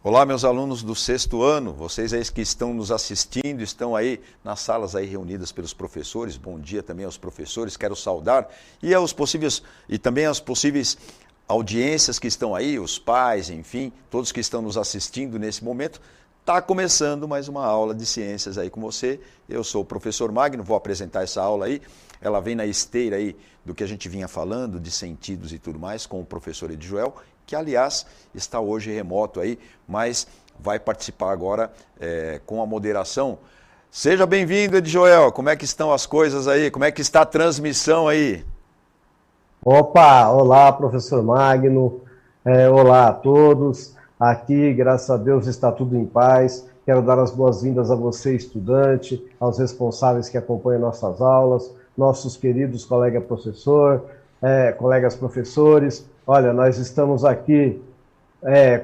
Olá, meus alunos do sexto ano, vocês aí que estão nos assistindo, estão aí nas salas aí reunidas pelos professores. Bom dia também aos professores, quero saudar e também aos possíveis audiências que estão aí, os pais, enfim, todos que estão nos assistindo nesse momento. Está começando mais uma aula de ciências aí com você. Eu sou o professor Magno, vou apresentar essa aula aí. Ela vem na esteira aí do que a gente vinha falando, de sentidos e tudo mais, com o professor Edjoel, que aliás está hoje remoto aí, mas vai participar agora com a moderação. Seja bem-vindo, Edjoel. Como é que estão as coisas aí? Como é que está a transmissão aí? Opa, olá, professor Magno, olá a todos. Aqui, graças a Deus, está tudo em paz. Quero dar as boas-vindas a você, estudante, aos responsáveis que acompanham nossas aulas, nossos queridos colegas professores. Olha, nós estamos aqui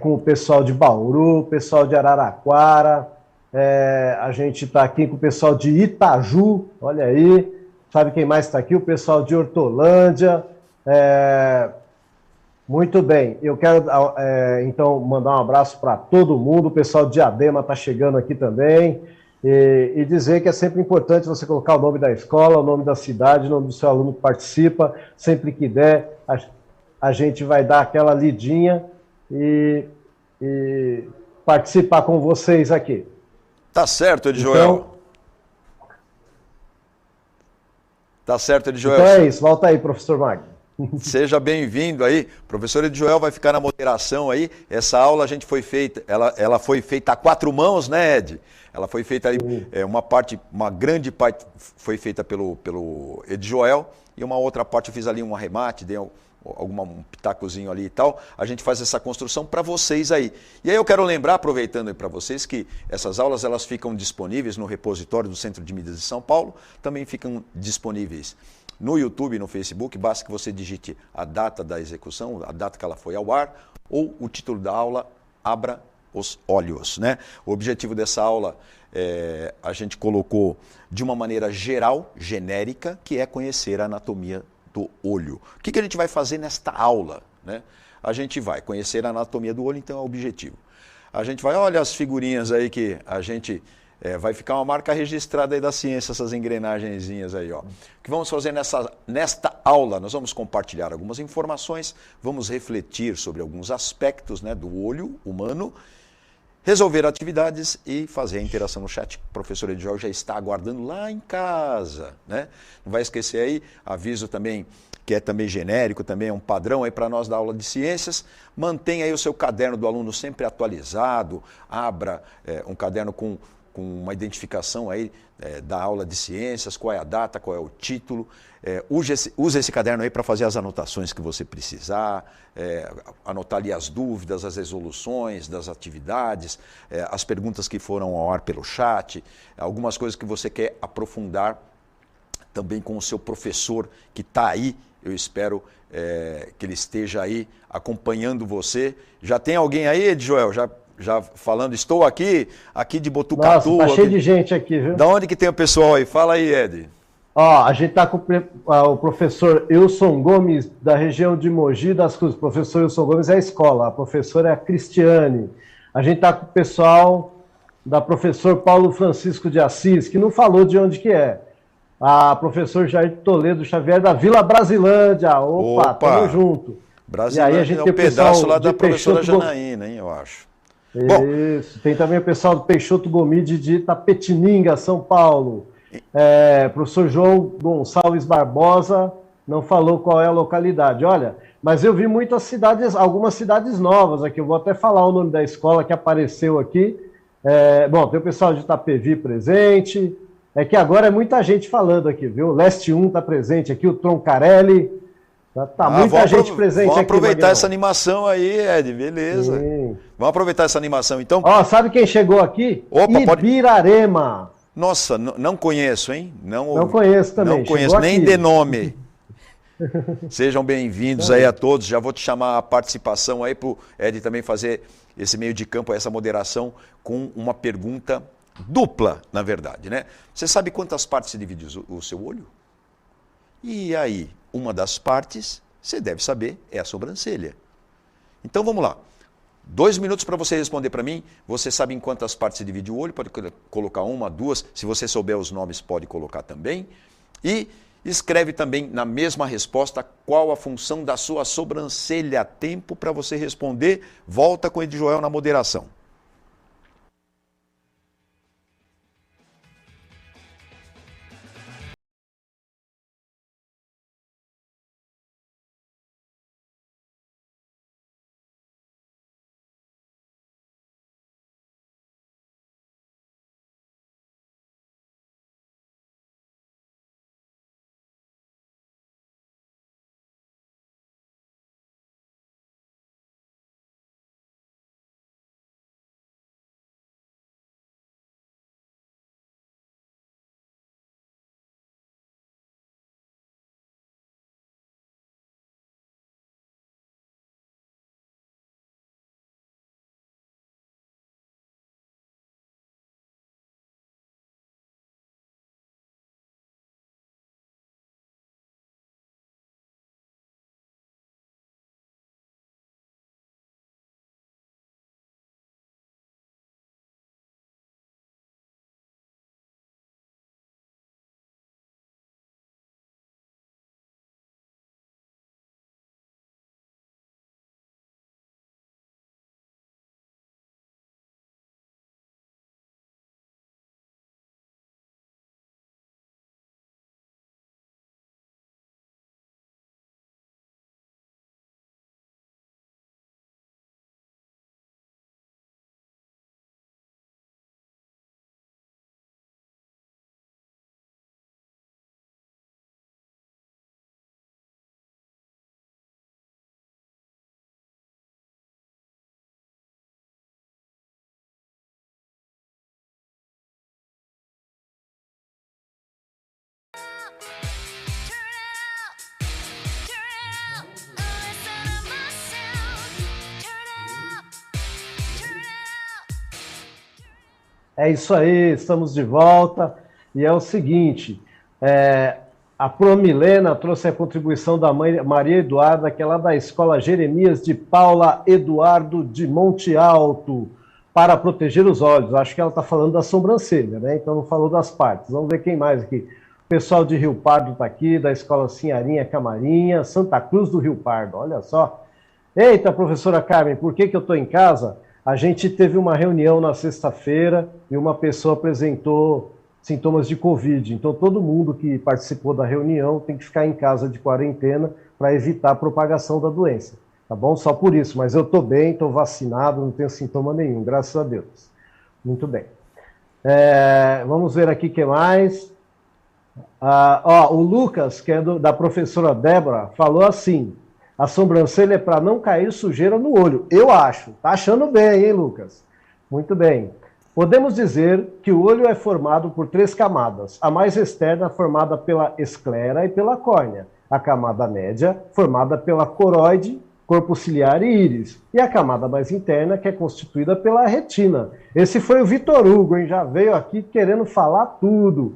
com o pessoal de Bauru, pessoal de Araraquara, a gente está aqui com o pessoal de Itaju, olha aí, sabe quem mais está aqui? O pessoal de Hortolândia. Muito bem, eu quero então mandar um abraço para todo mundo, o pessoal de Diadema está chegando aqui também, e dizer que é sempre importante você colocar o nome da escola, o nome da cidade, o nome do seu aluno que participa, sempre que der, a gente vai dar aquela lidinha e participar com vocês aqui. Tá certo, Edjoel. Tá certo, Edjoel. Então é isso, volta aí, professor Magno. Seja bem-vindo aí. O professor Edjoel vai ficar na moderação aí. Essa aula a gente foi feita, ela foi feita a quatro mãos, né, Ed? Ela foi feita ali, uma grande parte foi feita pelo Edjoel e uma outra parte eu fiz ali um arremate, dei um pitacozinho ali e tal. A gente faz essa construção para vocês aí. E aí eu quero lembrar, aproveitando aí para vocês, que essas aulas elas ficam disponíveis no repositório do Centro de Mídias de São Paulo, também ficam disponíveis no YouTube e no Facebook, basta que você digite a data da execução, a data que ela foi ao ar, ou o título da aula, Abra os Olhos, né? O objetivo dessa aula, a gente colocou de uma maneira geral, genérica, que é conhecer a anatomia do olho. O que a gente vai fazer nesta aula, né? A gente vai conhecer a anatomia do olho, então é o objetivo. A gente vai, olha as figurinhas aí que a gente... vai ficar uma marca registrada aí da ciência, essas engrenagenzinhas aí, ó. O que vamos fazer nesta aula? Nós vamos compartilhar algumas informações, vamos refletir sobre alguns aspectos, né, do olho humano, resolver atividades e fazer a interação no chat. O professor Edjoel já está aguardando lá em casa, né? Não vai esquecer aí, aviso também, que é também genérico, também é um padrão aí para nós da aula de ciências. Mantenha aí o seu caderno do aluno sempre atualizado, abra um caderno com uma identificação aí da aula de ciências, qual é a data, qual é o título. Use esse caderno aí para fazer as anotações que você precisar, anotar ali as dúvidas, as resoluções das atividades, as perguntas que foram ao ar pelo chat, algumas coisas que você quer aprofundar também com o seu professor que está aí. Eu espero que ele esteja aí acompanhando você. Já tem alguém aí, Edjoel? Já falando, estou aqui de Botucatu. Nossa, tá cheio de gente aqui, viu? Da onde que tem o pessoal aí? Fala aí, Ed. Ó, a gente tá com o professor Wilson Gomes, da região de Mogi das Cruzes. O professor Wilson Gomes é a escola, a professora é a Cristiane. A gente tá com o pessoal da professor Paulo Francisco de Assis, que não falou de onde que é. A professor Jair Toledo Xavier, da Vila Brasilândia. Opa, tamo junto. Brasilândia, e aí a gente tem um pedaço lá da professora Peixoto Janaína, hein, eu acho. Isso, tem também o pessoal do Peixoto Gomide de Itapetininga, São Paulo. Professor João Gonçalves Barbosa não falou qual é a localidade. Olha, mas eu vi algumas cidades novas aqui. Eu vou até falar o nome da escola que apareceu aqui. Tem o pessoal de Itapevi presente. É que agora é muita gente falando aqui, viu? Leste 1 está presente aqui, o Troncarelli. Tá muita gente presente aqui. Vamos aproveitar essa animação aí, Ed, beleza. Sim. Vamos aproveitar essa animação, então. Ó, sabe quem chegou aqui? Ibirarema. Nossa, não conheço, hein? Não conheço também. Não conheço, nem de nome. Sejam bem-vindos aí a todos. Já vou te chamar a participação aí para o Ed também fazer esse meio de campo, essa moderação com uma pergunta dupla, na verdade, né? Você sabe quantas partes se divide o seu olho? E aí, uma das partes, você deve saber, é a sobrancelha. Então vamos lá. 2 minutos para você responder para mim. Você sabe em quantas partes se divide o olho? Pode colocar 1, 2. Se você souber os nomes, pode colocar também. E escreve também na mesma resposta qual a função da sua sobrancelha. Tempo para você responder. Volta com o Edjoel na moderação. É isso aí, estamos de volta. E é o seguinte, a Promilena trouxe a contribuição da mãe Maria Eduarda, que é lá da Escola Jeremias de Paula Eduardo de Monte Alto, para proteger os olhos. Acho que ela está falando da sobrancelha, né? Então não falou das partes. Vamos ver quem mais aqui. O pessoal de Rio Pardo está aqui, da Escola Sinharinha Camarinha, Santa Cruz do Rio Pardo, olha só. Eita, professora Carmen, por que eu estou em casa? A gente teve uma reunião na sexta-feira e uma pessoa apresentou sintomas de Covid. Então, todo mundo que participou da reunião tem que ficar em casa de quarentena para evitar a propagação da doença. Tá bom? Só por isso. Mas eu estou bem, estou vacinado, não tenho sintoma nenhum, graças a Deus. Muito bem. Vamos ver aqui o que mais. O Lucas, que é da professora Débora, falou assim: a sobrancelha é para não cair sujeira no olho. Eu acho. Tá achando bem, hein, Lucas? Muito bem. Podemos dizer que o olho é formado por 3 camadas. A mais externa, formada pela esclera e pela córnea. A camada média, formada pela coroide, corpo ciliar e íris. E a camada mais interna, que é constituída pela retina. Esse foi o Vitor Hugo, hein? Já veio aqui querendo falar tudo.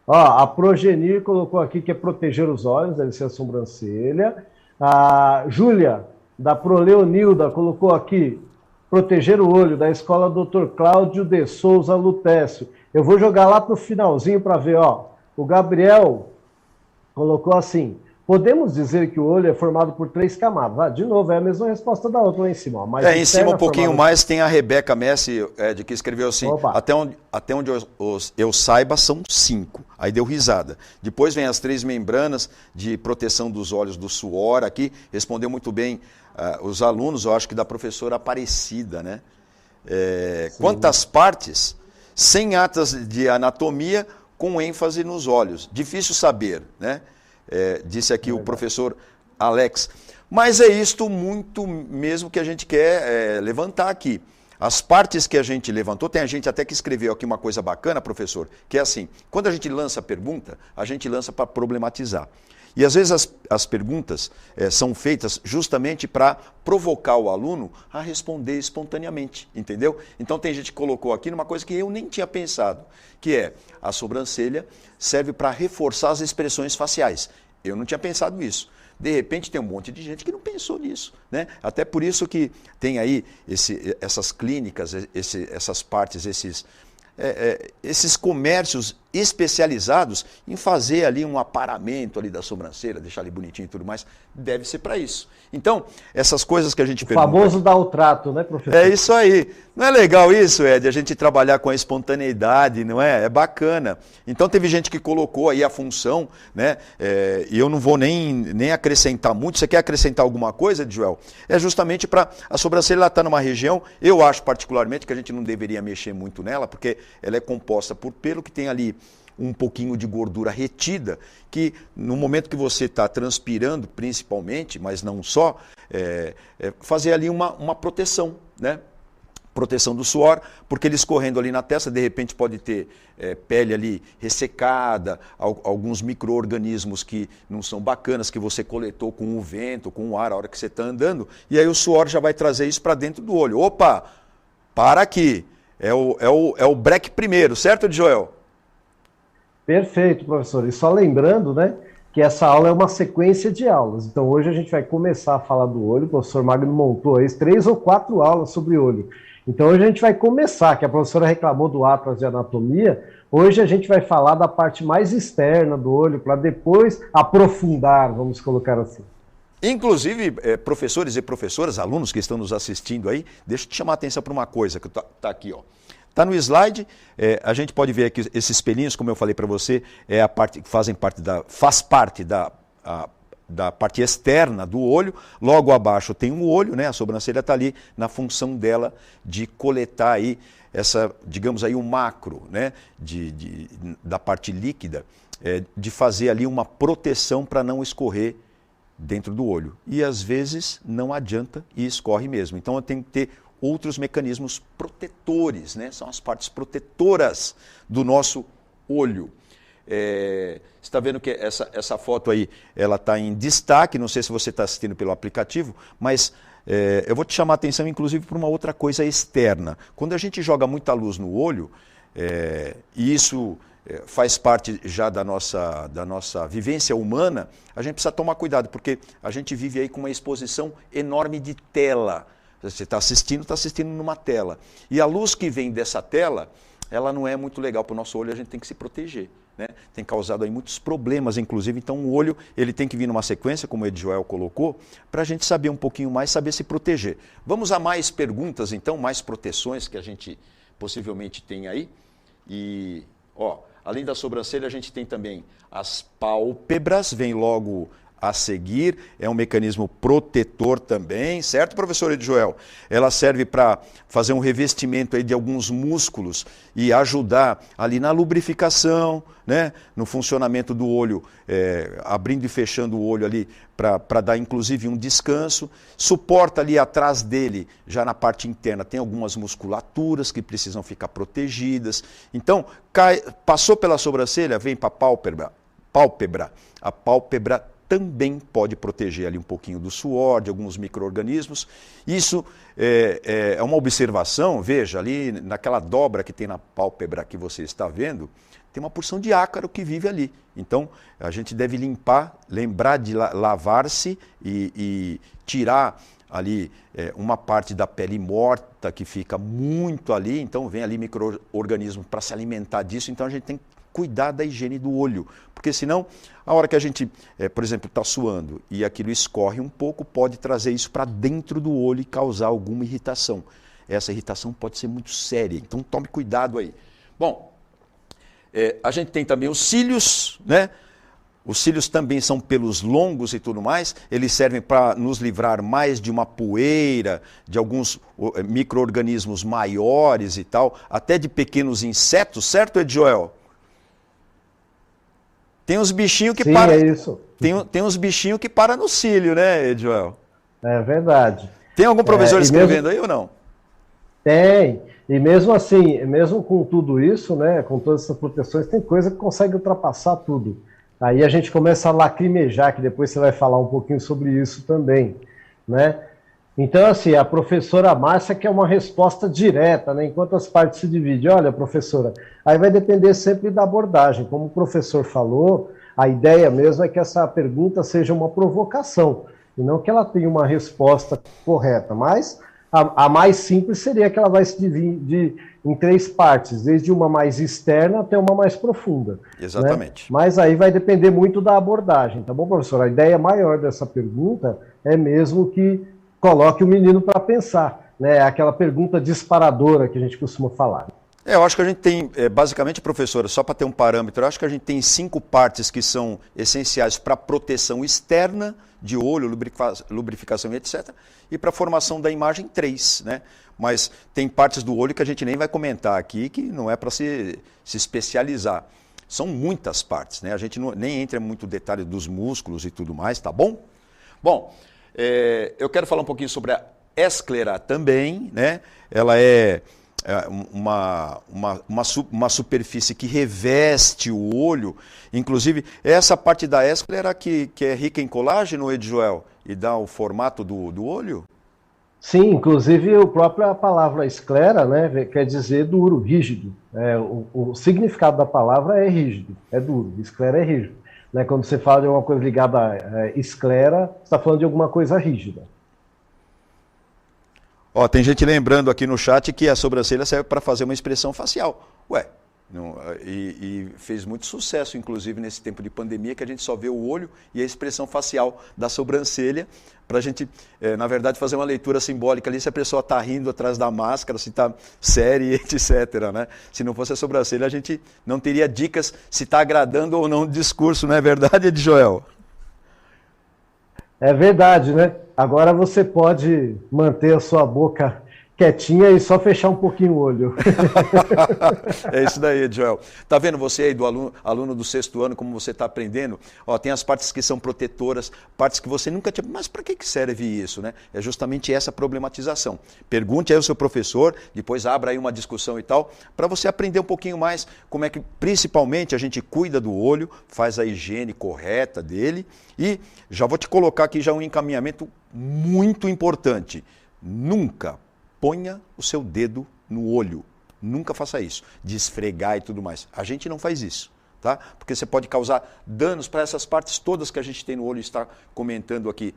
A Progenir colocou aqui que é proteger os olhos, deve ser a sobrancelha. A Júlia, da Proleonilda, colocou aqui proteger o olho, da Escola Dr. Cláudio de Souza Lutécio. Eu vou jogar lá para o finalzinho para ver. O Gabriel colocou assim: podemos dizer que o olho é formado por 3 camadas. De novo, é a mesma resposta da outra lá em cima. Em cima um pouquinho mais tem a Rebeca Messi, de que escreveu assim: até onde eu saiba são 5. Aí deu risada. Depois vem as 3 membranas de proteção dos olhos do suor aqui. Respondeu muito bem os alunos, eu acho que da professora Aparecida, né? Quantas partes? 100 atas de anatomia com ênfase nos olhos. Difícil saber, né? Disse aqui o professor Alex. Mas é isto muito mesmo que a gente quer levantar aqui. As partes que a gente levantou, tem a gente até que escreveu aqui uma coisa bacana, professor, que é assim: quando a gente lança a pergunta, a gente lança para problematizar. E às vezes as perguntas são feitas justamente para provocar o aluno a responder espontaneamente, entendeu? Então tem gente que colocou aqui numa coisa que eu nem tinha pensado, que é a sobrancelha serve para reforçar as expressões faciais. eu não tinha pensado nisso. De repente tem um monte de gente que não pensou nisso, né? Até por isso que tem aí essas clínicas, essas partes, esses comércios especializados em fazer ali um aparamento ali da sobrancelha, deixar ali bonitinho e tudo mais, deve ser para isso. Então, essas coisas que a gente pergunta... O famoso dar o trato, né, professor? É isso aí. Não é legal isso, Ed, a gente trabalhar com a espontaneidade, não é? É bacana. Então, teve gente que colocou aí a função, né? E eu não vou nem acrescentar muito. Você quer acrescentar alguma coisa, Joel? É justamente para... A sobrancelha estar numa região, eu acho particularmente que a gente não deveria mexer muito nela, porque ela é composta por pelo que tem ali um pouquinho de gordura retida, que no momento que você está transpirando, principalmente, mas não só, fazer ali uma proteção, né? Proteção do suor, porque ele escorrendo ali na testa, de repente pode ter pele ali ressecada, alguns micro-organismos que não são bacanas, que você coletou com o vento, com o ar, a hora que você está andando, e aí o suor já vai trazer isso para dentro do olho. Opa, para aqui, é o break primeiro, certo, Joel? Perfeito, professor. E só lembrando, né, que essa aula é uma sequência de aulas. Então, hoje a gente vai começar a falar do olho. O professor Magno montou aí 3 ou 4 aulas sobre olho. Então, hoje a gente vai começar, que a professora reclamou do Atlas de Anatomia. Hoje a gente vai falar da parte mais externa do olho, para depois aprofundar, vamos colocar assim. Inclusive, professores e professoras, alunos que estão nos assistindo aí, deixa eu te chamar a atenção para uma coisa que está aqui, ó. Está no slide, a gente pode ver aqui esses espelhinhos, como eu falei para você, a parte que faz parte da parte externa do olho. Logo abaixo tem um olho, né? A sobrancelha está ali na função dela de coletar aí essa, digamos aí, o macro, né? Da parte líquida, de fazer ali uma proteção para não escorrer dentro do olho. E às vezes não adianta e escorre mesmo. Então eu tenho que ter outros mecanismos protetores, né? São as partes protetoras do nosso olho. Você está vendo que essa foto aí, ela está em destaque, não sei se você está assistindo pelo aplicativo, mas eu vou te chamar a atenção inclusive para uma outra coisa externa. Quando a gente joga muita luz no olho, e isso faz parte já da nossa vivência humana, a gente precisa tomar cuidado, porque a gente vive aí com uma exposição enorme de tela. Você está assistindo numa tela. E a luz que vem dessa tela, ela não é muito legal para o nosso olho, a gente tem que se proteger, né? Tem causado aí muitos problemas, inclusive. Então o olho ele tem que vir numa sequência, como o Ed Joel colocou, para a gente saber um pouquinho mais, saber se proteger. Vamos a mais perguntas, então, mais proteções que a gente possivelmente tem aí. E, além da sobrancelha, a gente tem também as pálpebras, vem logo a seguir, é um mecanismo protetor também, certo, professor Edjoel? Ela serve para fazer um revestimento aí de alguns músculos e ajudar ali na lubrificação, né? No funcionamento do olho, abrindo e fechando o olho ali para dar inclusive um descanso. Suporta ali atrás dele, já na parte interna, tem algumas musculaturas que precisam ficar protegidas. Então, passou pela sobrancelha, vem para a pálpebra. A pálpebra também pode proteger ali um pouquinho do suor, de alguns micro-organismos. Isso é uma observação, veja, ali naquela dobra que tem na pálpebra que você está vendo, tem uma porção de ácaro que vive ali. Então, a gente deve limpar, lembrar de lavar-se e tirar ali uma parte da pele morta que fica muito ali, então vem ali micro-organismo para se alimentar disso, então a gente tem que cuidar da higiene do olho, porque senão, a hora que a gente, por exemplo, está suando e aquilo escorre um pouco, pode trazer isso para dentro do olho e causar alguma irritação. Essa irritação pode ser muito séria, então tome cuidado aí. Bom, a gente tem também os cílios, né? Os cílios também são pelos longos e tudo mais, eles servem para nos livrar mais de uma poeira, de alguns micro-organismos maiores e tal, até de pequenos insetos, certo, Edjoel? Tem uns bichinhos que param. É isso. Tem uns bichinhos que param no cílio, né, Edjoel? É verdade. Tem algum professor escrevendo aí ou não? Tem. E mesmo assim, mesmo com tudo isso, né, com todas essas proteções, tem coisa que consegue ultrapassar tudo. Aí a gente começa a lacrimejar, que depois você vai falar um pouquinho sobre isso também, né? Então, assim, a professora Márcia quer uma resposta direta, né? Enquanto as partes se dividem. Olha, professora, aí vai depender sempre da abordagem. Como o professor falou, A ideia mesmo é que essa pergunta seja uma provocação, e não que ela tenha uma resposta correta, mas a mais simples seria que ela vai se dividir em 3 partes, desde uma mais externa até uma mais profunda. Exatamente. Né? Mas aí vai depender muito da abordagem, tá bom, professor? A ideia maior dessa pergunta é mesmo que coloque o menino para pensar, né? Aquela pergunta disparadora que a gente costuma falar. Eu acho que a gente tem, basicamente, professora, só para ter um parâmetro, eu acho que a gente tem 5 partes que são essenciais para proteção externa de olho, lubrificação e etc. E para a formação da imagem, 3, né? Mas tem partes do olho que a gente nem vai comentar aqui, que não é para se especializar. São muitas partes, né? A gente nem entra muito no detalhe dos músculos e tudo mais, tá bom? Bom, eu quero falar um pouquinho sobre a esclera também, né? Ela é uma superfície que reveste o olho, inclusive essa parte da esclera que é rica em colágeno, Edjoel, e dá o formato do olho? Sim, inclusive a própria palavra esclera, né, quer dizer duro, rígido. O significado da palavra é rígido, é duro, esclera é rígido. Né, quando você fala de alguma coisa ligada a esclera, você está falando de alguma coisa rígida. Ó, tem gente lembrando aqui no chat que a sobrancelha serve para fazer uma expressão facial. Ué, e fez muito sucesso, inclusive, nesse tempo de pandemia, que a gente só vê o olho e a expressão facial da sobrancelha, para a gente, na verdade, fazer uma leitura simbólica ali, se a pessoa está rindo atrás da máscara, se está séria, etc. Né? Se não fosse a sobrancelha, a gente não teria dicas se está agradando ou não o discurso, não é verdade, Edjoel? É verdade, né? Agora você pode manter a sua boca quietinha e só fechar um pouquinho o olho. É isso daí, Joel. Tá vendo você aí, do aluno do 6º ano, como você está aprendendo? Ó, tem as partes que são protetoras, partes que você nunca tinha... Mas para que serve isso, né? É justamente essa problematização. Pergunte aí ao seu professor, depois abra aí uma discussão e tal, para você aprender um pouquinho mais como é que, principalmente, a gente cuida do olho, faz a higiene correta dele. E já vou te colocar aqui já um encaminhamento muito importante. Nunca ponha o seu dedo no olho. Nunca faça isso, de esfregar e tudo mais. A gente não faz isso, tá? Porque você pode causar danos para essas partes todas que a gente tem no olho e está comentando aqui.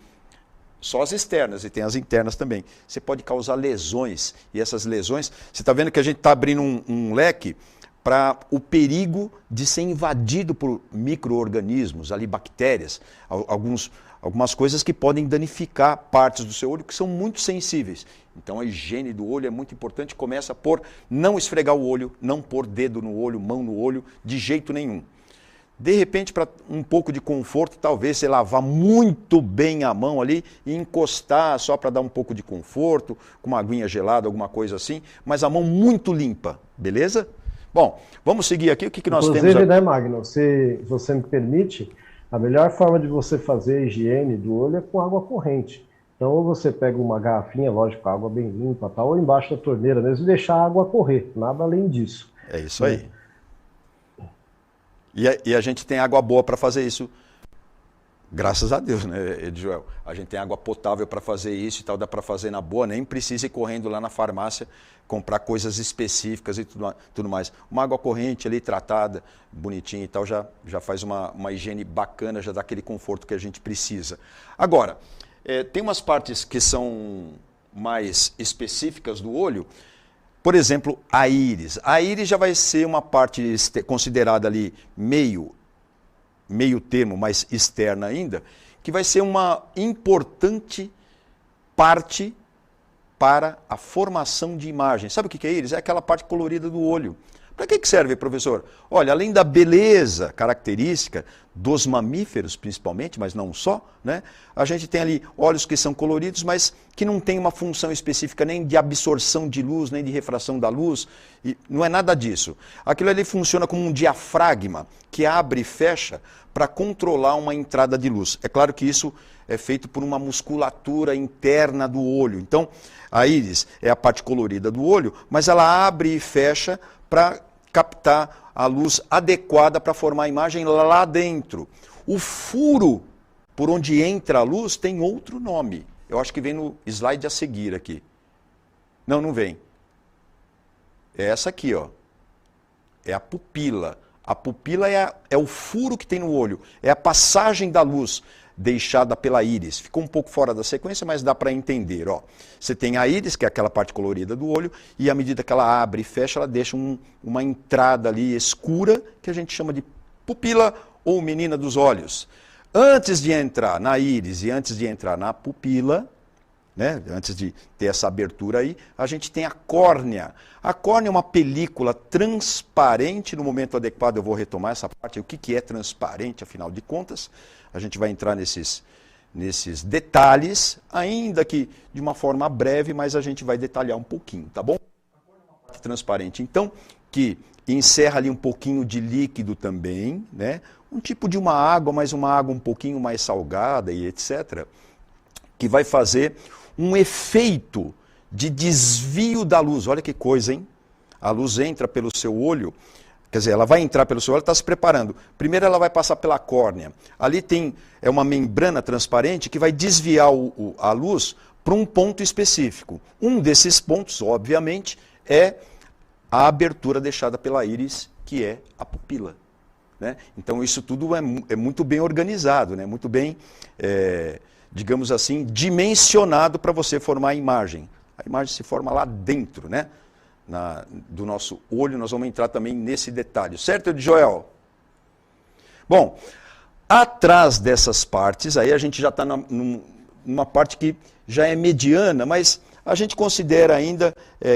Só as externas, e tem as internas também. Você pode causar lesões, e essas lesões... Você está vendo que a gente está abrindo um leque para o perigo de ser invadido por micro-organismos, ali bactérias, algumas coisas que podem danificar partes do seu olho que são muito sensíveis. Então a higiene do olho é muito importante, começa por não esfregar o olho, não pôr dedo no olho, mão no olho, de jeito nenhum. De repente, para um pouco de conforto, talvez você lavar muito bem a mão ali e encostar só para dar um pouco de conforto, com uma aguinha gelada, alguma coisa assim, mas a mão muito limpa, beleza? Bom, vamos seguir aqui, o que nós temos... Inclusive, né, Magno, se você me permite, a melhor forma de você fazer a higiene do olho é com água corrente. Então, ou você pega uma garrafinha, lógico, água bem limpa, tal, ou embaixo da torneira mesmo, e deixar a água correr, nada além disso. É isso aí. E a gente tem água boa para fazer isso, graças a Deus, né, Edjoel? A gente tem água potável para fazer isso e tal, dá para fazer na boa, nem precisa ir correndo lá na farmácia comprar coisas específicas e tudo mais. Uma água corrente ali, tratada, bonitinha e tal, já faz uma higiene bacana, já dá aquele conforto que a gente precisa. Agora, tem umas partes que são mais específicas do olho, por exemplo, a íris. A íris já vai ser uma parte considerada ali meio termo, mais externa ainda, que vai ser uma importante parte para a formação de imagem. Sabe o que é íris? É aquela parte colorida do olho. Para que serve, professor? Olha, além da beleza característica dos mamíferos, principalmente, mas não só, né? A gente tem ali olhos que são coloridos, mas que não tem uma função específica nem de absorção de luz, nem de refração da luz, e não é nada disso. Aquilo ali funciona como um diafragma que abre e fecha para controlar uma entrada de luz. É claro que isso é feito por uma musculatura interna do olho. Então, a íris é a parte colorida do olho, mas ela abre e fecha para captar a luz adequada para formar a imagem lá dentro. O furo por onde entra a luz tem outro nome. Eu acho que vem no slide a seguir aqui. Não vem. É essa aqui, ó. É a pupila. A pupila é o furo que tem no olho, é a passagem da luz deixada pela íris. Ficou um pouco fora da sequência, mas dá para entender. Ó. Você tem a íris, que é aquela parte colorida do olho, e à medida que ela abre e fecha, ela deixa uma entrada ali escura, que a gente chama de pupila ou menina dos olhos. Antes de entrar na íris e antes de entrar na pupila, né, antes de ter essa abertura aí, a gente tem a córnea. A córnea é uma película transparente, no momento adequado eu vou retomar essa parte, o que é transparente, afinal de contas. A gente vai entrar nesses detalhes, ainda que de uma forma breve, mas a gente vai detalhar um pouquinho, tá bom? A córnea é uma parte transparente, então, que encerra ali um pouquinho de líquido também, né? Um tipo de uma água, mas uma água um pouquinho mais salgada e etc., que vai fazer um efeito de desvio da luz. Olha que coisa, hein? A luz entra pelo seu olho, quer dizer, ela vai entrar pelo seu olho, está se preparando. Primeiro ela vai passar pela córnea. Ali é uma membrana transparente que vai desviar a luz para um ponto específico. Um desses pontos, obviamente, é a abertura deixada pela íris, que é a pupila. Né? Então isso tudo é muito bem organizado, né? Muito bem, digamos assim, dimensionado para você formar a imagem. A imagem se forma lá dentro, né? Do nosso olho, nós vamos entrar também nesse detalhe. Certo, Joel? Bom, atrás dessas partes, aí a gente já está numa parte que já é mediana, mas a gente considera ainda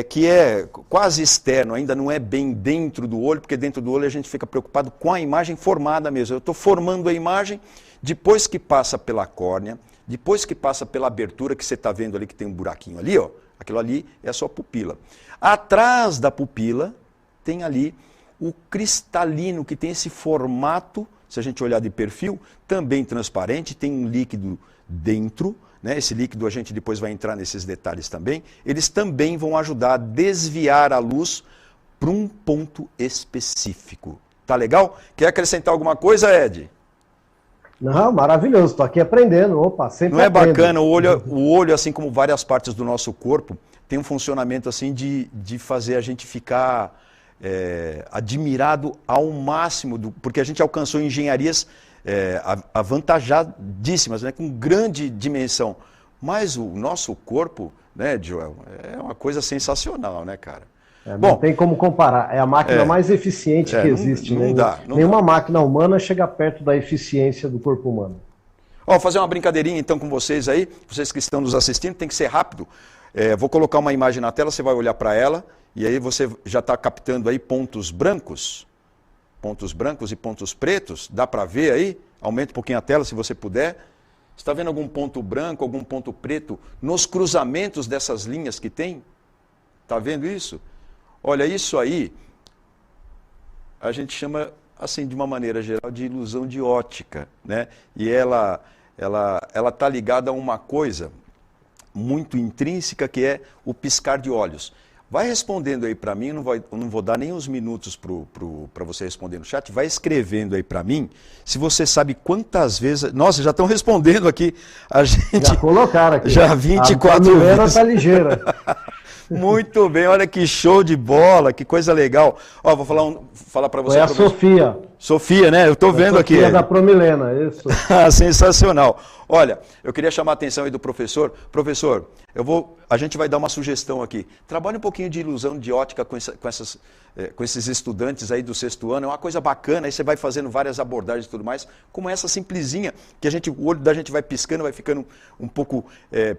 que é quase externo, ainda não é bem dentro do olho, porque dentro do olho a gente fica preocupado com a imagem formada mesmo. Eu estou formando a imagem, depois que passa pela córnea, depois que passa pela abertura que você está vendo ali, que tem um buraquinho ali, ó, aquilo ali é a sua pupila. Atrás da pupila tem ali o cristalino, que tem esse formato, se a gente olhar de perfil, também transparente, tem um líquido dentro, né? Esse líquido a gente depois vai entrar nesses detalhes também. Eles também vão ajudar a desviar a luz para um ponto específico. Tá legal? Quer acrescentar alguma coisa, Ed? Não, maravilhoso, estou aqui aprendendo. Opa, sempre Não é aprendo. bacana? O olho, assim como várias partes do nosso corpo, tem um funcionamento assim de fazer a gente ficar admirado ao máximo, porque a gente alcançou engenharias avantajadíssimas, né, com grande dimensão. Mas o nosso corpo, né, Joel, é uma coisa sensacional, né, cara? Não tem como comparar. É a máquina mais eficiente que existe. Não dá. Nenhuma máquina humana chega perto da eficiência do corpo humano. Vou fazer uma brincadeirinha então com vocês aí, vocês que estão nos assistindo, tem que ser rápido. Vou colocar uma imagem na tela, você vai olhar para ela, e aí você já está captando aí pontos brancos e pontos pretos, dá para ver aí? Aumenta um pouquinho a tela se você puder. Você está vendo algum ponto branco, algum ponto preto nos cruzamentos dessas linhas que tem? Está vendo isso? Olha, isso aí a gente chama, assim, de uma maneira geral, de ilusão de ótica, né? E ela está ligada a uma coisa muito intrínseca, que é o piscar de olhos. Vai respondendo aí para mim, eu não vou dar nem uns minutos para você responder no chat, vai escrevendo aí para mim, se você sabe quantas vezes... Nossa, já estão respondendo aqui, a gente... Já colocaram aqui. Já 24 vezes. A está ligeira. Muito bem, olha que show de bola, que coisa legal. Ó, vou falar para você... É a Sofia. Sofia, né? Eu estou vendo aqui. Sofia da Promilena, isso. Sensacional. Olha, eu queria chamar a atenção aí do professor. Professor, a gente vai dar uma sugestão aqui. Trabalhe um pouquinho de ilusão de ótica com esses estudantes aí do 6º ano. É uma coisa bacana, aí você vai fazendo várias abordagens e tudo mais, como essa simplesinha, que o olho da gente vai piscando, vai ficando um pouco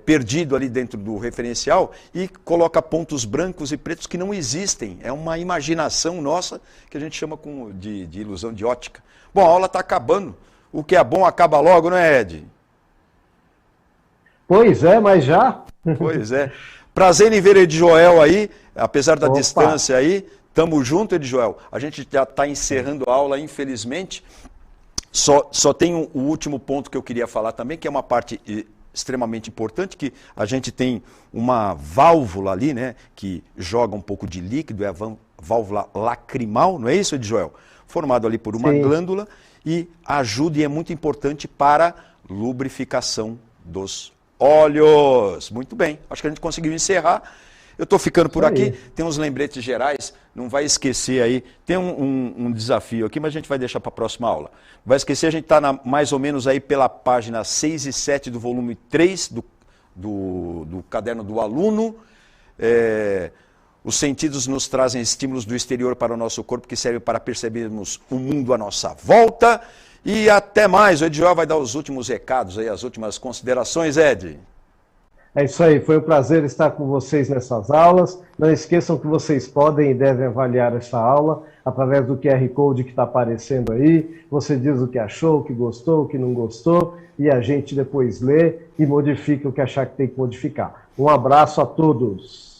perdido ali dentro do referencial e coloca pontos brancos e pretos que não existem. É uma imaginação nossa que a gente chama de ilusão de ótica. Bom, a aula está acabando. O que é bom acaba logo, não é, Ed? Pois é, mas já. Pois é. Prazer em ver Ed Joel aí, apesar da distância aí. Tamo junto, Ed Joel. A gente já está encerrando a aula, infelizmente. Só tem o último ponto que eu queria falar também, que é uma parte extremamente importante, que a gente tem uma válvula ali, né, que joga um pouco de líquido, é a válvula lacrimal, não é isso, Ed Joel? Formado ali por uma glândula e ajuda e é muito importante para lubrificação dos olhos. Muito bem, acho que a gente conseguiu encerrar. Eu estou ficando por Isso aqui, aí. tem uns lembretes gerais, não vai esquecer aí, tem um desafio aqui, mas a gente vai deixar para a próxima aula. Vai esquecer, a gente está mais ou menos aí pela página 6 e 7 do volume 3 do caderno do aluno. Os sentidos nos trazem estímulos do exterior para o nosso corpo que servem para percebermos o mundo à nossa volta. E até mais, o Ed Joel vai dar os últimos recados aí, as últimas considerações, Ed. É isso aí, foi um prazer estar com vocês nessas aulas. Não esqueçam que vocês podem e devem avaliar essa aula através do QR Code que está aparecendo aí. Você diz o que achou, o que gostou, o que não gostou, e a gente depois lê e modifica o que achar que tem que modificar. Um abraço a todos.